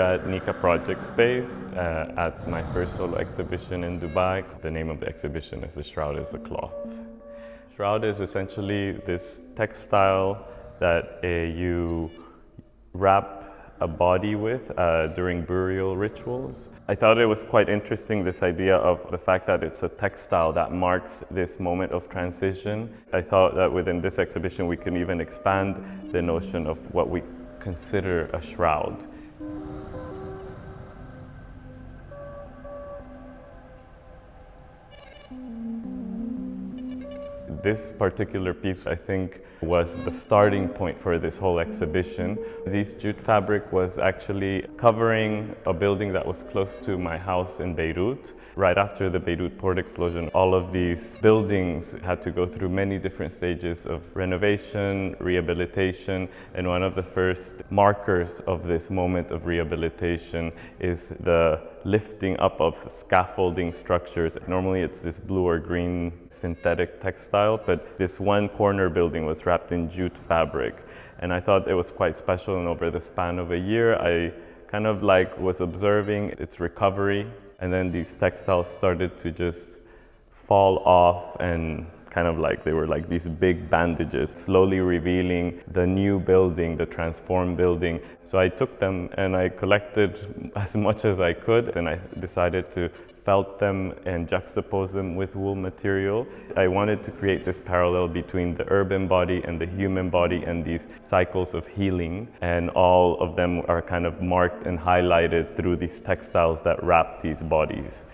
at NIKA Project Space at my first solo exhibition in Dubai. The name of the exhibition is The Shroud is a Cloth. Shroud is essentially this textile that you wrap a body with during burial rituals. I thought it was quite interesting, this idea of the fact that it's a textile that marks this moment of transition. I thought that within this exhibition we can even expand the notion of what we consider a shroud. This particular piece, I think, was the starting point for this whole exhibition. This jute fabric was actually covering a building that was close to my house in Beirut. Right after the Beirut port explosion, all of these buildings had to go through many different stages of renovation, rehabilitation, and one of the first markers of this moment of rehabilitation is the lifting up of the scaffolding structures. Normally it's this blue or green synthetic textile, but this one corner building was wrapped in jute fabric. And I thought it was quite special, and over the span of a year, I kind of was observing its recovery, and then these textiles started to just fall off and they were like these big bandages, slowly revealing the new building, the transformed building. So I took them and I collected as much as I could, and I decided to felt them and juxtapose them with wool material. I wanted to create this parallel between the urban body and the human body and these cycles of healing, and all of them are kind of marked and highlighted through these textiles that wrap these bodies.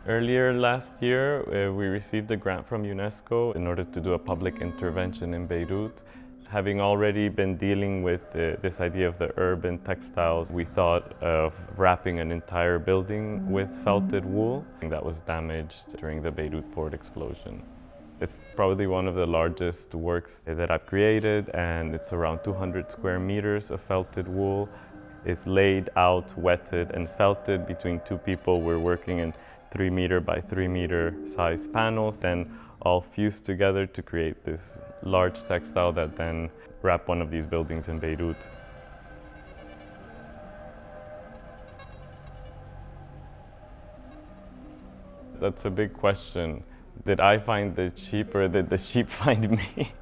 Earlier last year, we received a grant from UNESCO in order to do a public intervention in Beirut. Having already been dealing with this idea of the urban textiles, we thought of wrapping an entire building with felted wool that was damaged during the Beirut port explosion. It's probably one of the largest works that I've created, and it's around 200 square meters of felted wool. It's laid out, wetted, and felted between two people. We're working in 3 meter by 3 meter size panels, then all fused together to create this large textile that then wrap one of these buildings in Beirut. That's a big question. Did I find the sheep, or did the sheep find me?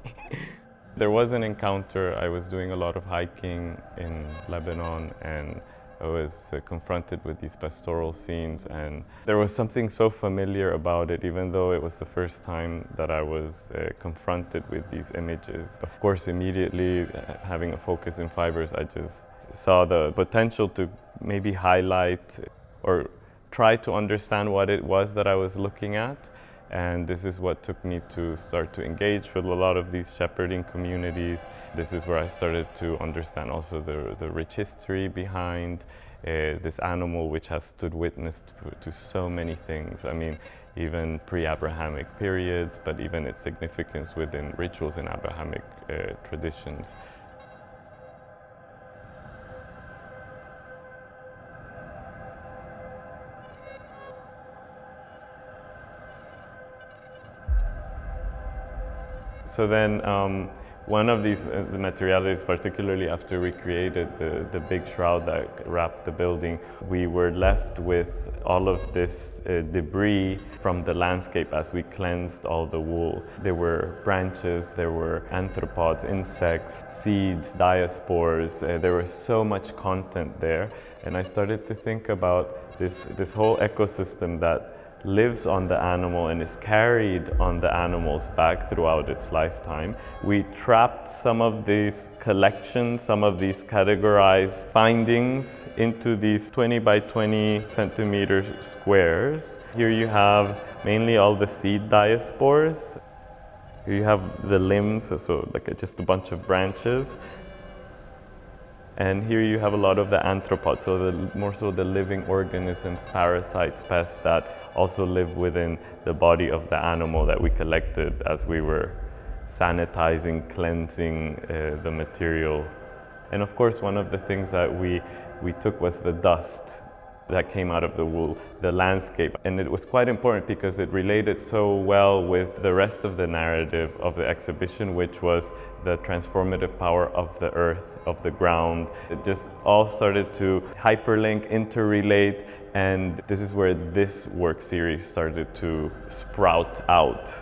There was an encounter. I was doing a lot of hiking in Lebanon, and I was confronted with these pastoral scenes, and there was something so familiar about it, even though it was the first time that I was confronted with these images. Of course, immediately having a focus in fibres, I just saw the potential to maybe highlight or try to understand what it was that I was looking at. And this is what took me to start to engage with a lot of these shepherding communities. This is where I started to understand also the rich history behind this animal, which has stood witness to so many things. I mean, even pre-Abrahamic periods, but even its significance within rituals in Abrahamic traditions. So then one of these the materialities, particularly after we created the big shroud that wrapped the building, we were left with all of this debris from the landscape as we cleansed all the wool. There were branches, there were arthropods, insects, seeds, diaspores. There was so much content there. And I started to think about this whole ecosystem that lives on the animal and is carried on the animal's back throughout its lifetime. We trapped some of these collections, some of these categorized findings into these 20 by 20 centimeter squares. Here you have mainly all the seed diaspores. Here you have the limbs, so like just a bunch of branches. And here you have a lot of the arthropods, so more so the living organisms, parasites, pests that also live within the body of the animal that we collected as we were sanitizing, cleansing the material. And of course, one of the things that we took was the dust. that came out of the wool, the landscape. And it was quite important because it related so well with the rest of the narrative of the exhibition, which was the transformative power of the earth, of the ground. It just all started to hyperlink, interrelate, and this is where this work series started to sprout out.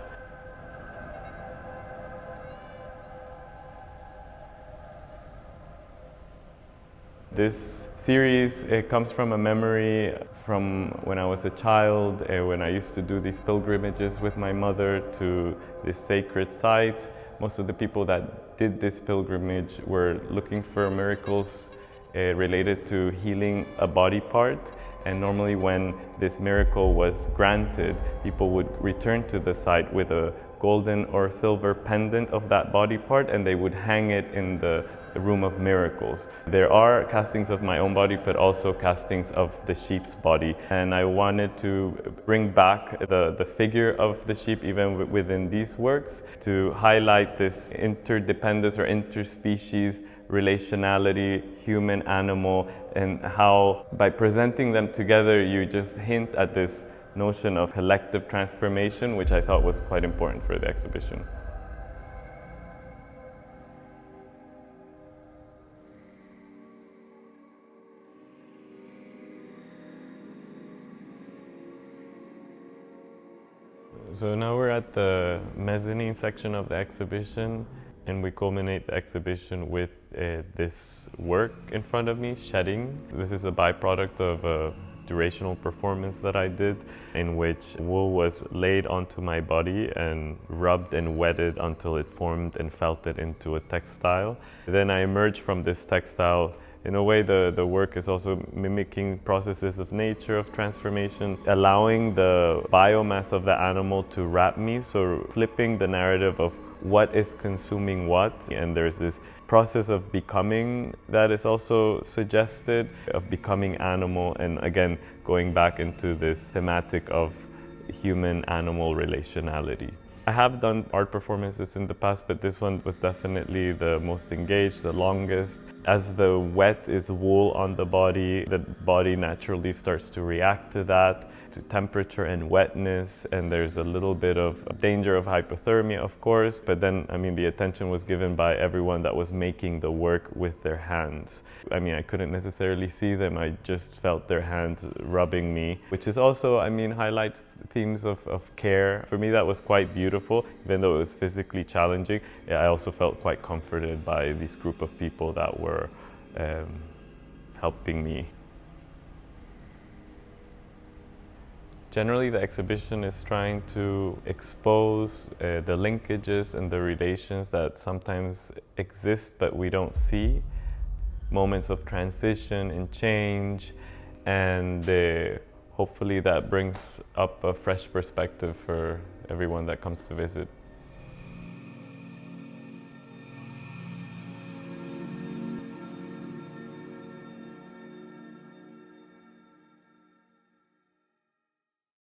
This series, it comes from a memory from when I was a child, when I used to do these pilgrimages with my mother to this sacred site. Most of the people that did this pilgrimage were looking for miracles related to healing a body part. And normally when this miracle was granted, people would return to the site with a golden or silver pendant of that body part, and they would hang it in the room of miracles. There are castings of my own body, but also castings of the sheep's body. And I wanted to bring back the figure of the sheep even within these works to highlight this interdependence or interspecies relationality, human, animal, and how by presenting them together you just hint at this notion of collective transformation, which I thought was quite important for the exhibition. So now we're at the mezzanine section of the exhibition, and we culminate the exhibition with this work in front of me, shedding. This is a byproduct of a durational performance that I did, in which wool was laid onto my body and rubbed and wetted until it formed and felted into a textile. Then I emerged from this textile. In a way, the work is also mimicking processes of nature, of transformation, allowing the biomass of the animal to wrap me, so flipping the narrative of what is consuming what. And there's this process of becoming that is also suggested, of becoming animal, and again, going back into this thematic of human-animal relationality. I have done art performances in the past, but this one was definitely the most engaged, the longest. As the wet is wool on the body naturally starts to react to that, to temperature and wetness, and there's a little bit of danger of hypothermia, of course, but then, I mean, the attention was given by everyone that was making the work with their hands. I mean, I couldn't necessarily see them, I just felt their hands rubbing me, which is also, I mean, highlights themes of care. For me, that was quite beautiful, even though it was physically challenging. I also felt quite comforted by this group of people that were helping me. Generally, the exhibition is trying to expose the linkages and the relations that sometimes exist but we don't see. Moments of transition and change, and hopefully that brings up a fresh perspective for everyone that comes to visit.